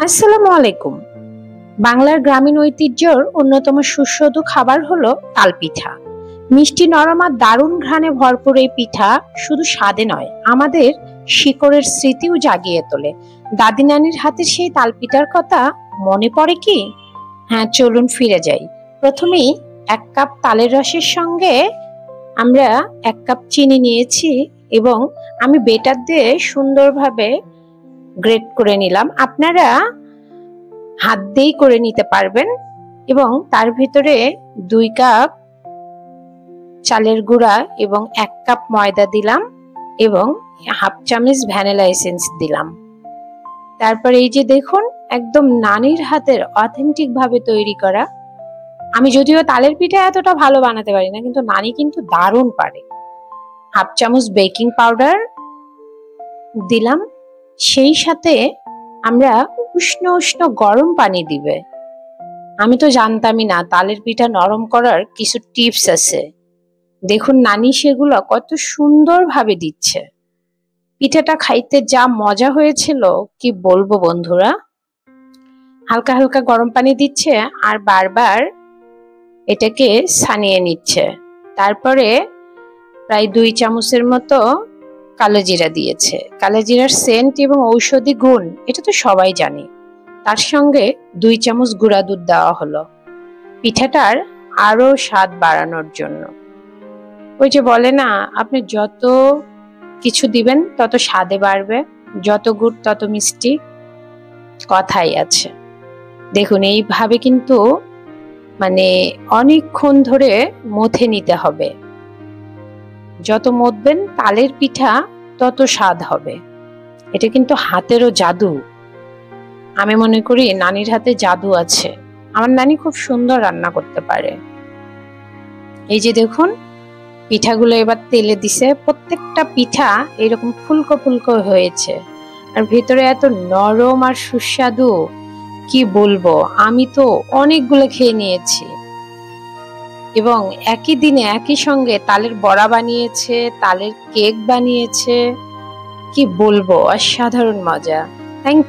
আসসালামু আলাইকুম। বাংলার গ্রামীণ ঐতিহ্যর অন্যতম সুস্বাদু খাবার হলো তালপিঠা। মিষ্টি নরম আর দারুণ ঘ্রাণে ভরপুর এই পিঠা শুধু স্বাদে নয়, আমাদের শিকড়ের স্মৃতিও জাগিয়ে তোলে। দাদি নানির হাতের সেই তালপিঠার কথা মনে পড়ে কি? হ্যাঁ, চলুন ফিরে যাই। প্রথমেই ১ কাপ তালের রসের সঙ্গে আমরা ১ কাপ চিনি নিয়েছি এবং আমি বেটার দিয়ে সুন্দরভাবে গ্রেট করে নিলাম। আপনারা হাত দিয়েই করে নিতে পারবেন এবং তার ভিতরে ২ কাপ চালের গুঁড়া এবং ১ কাপ ময়দা দিলাম এবং হাফ চামচ ভ্যানিলা এসেন্স দিলাম। তারপর এই যে দেখুন, একদম নানির হাতের অথেন্টিক ভাবে তৈরি করা। আমি যদিও তালের পিঠা এতটা ভালো বানাতে পারি না, কিন্তু নানি কিন্তু দারুণ পারে। হাফ চামচ বেকিং পাউডার দিলাম, সেই সাথে আমরা উষ্ণ উষ্ণ গরম পানি দিবে। আমি তো জানতামই না তালের পিঠা নরম করার কিছু টিপস আছে। দেখুন নানি সেগুলো কত সুন্দর ভাবে দিচ্ছে। পিঠাটা খাইতে যা মজা হয়েছিল কি বলবো বন্ধুরা। হালকা হালকা গরম পানি দিচ্ছে আর বারবার এটাকে ছানিয়ে নিচ্ছে। তারপরে প্রায় ২ চামচের মতো কালো জিরা দিয়েছে। কালো জিরার সেন্ট এবং ঔষধি গুণ এটা তো সবাই জানে। তার সঙ্গে ২ চামচ গুঁড়া দুধ দেওয়া হলো পিঠাটার আরো স্বাদ বাড়ানোর জন্য। ওই যে বলে না, আপনি যত কিছু দিবেন তত স্বাদে বাড়বে, যত গুড় তত মিষ্টি, কথাই আছে। দেখুন এইভাবে কিন্তু অনেকক্ষণ ধরে মথে নিতে হবে। যত মথবেন তালের পিঠা তত স্বাদ হবে। এটা কিন্তু হাতেরও জাদু। আমি মনে করি নানির হাতে জাদু আছে। আমার নানি খুব সুন্দর রান্না করতে পারে। এই যে দেখুন পিঠাগুলো এবার তেলে দিছে। প্রত্যেকটা পিঠা এরকম ফুলকো ফুলকো হয়েছে আর ভেতরে এত নরম আর সুস্বাদু, কি বলবো। আমি তো অনেকগুলো খেয়ে নিয়েছি এবং একই দিনে একই সঙ্গে তালের বড়া বানিয়েছে, তালের কেক বানিয়েছে, কি বলবো, অসাধারণ মজা। থ্যাংক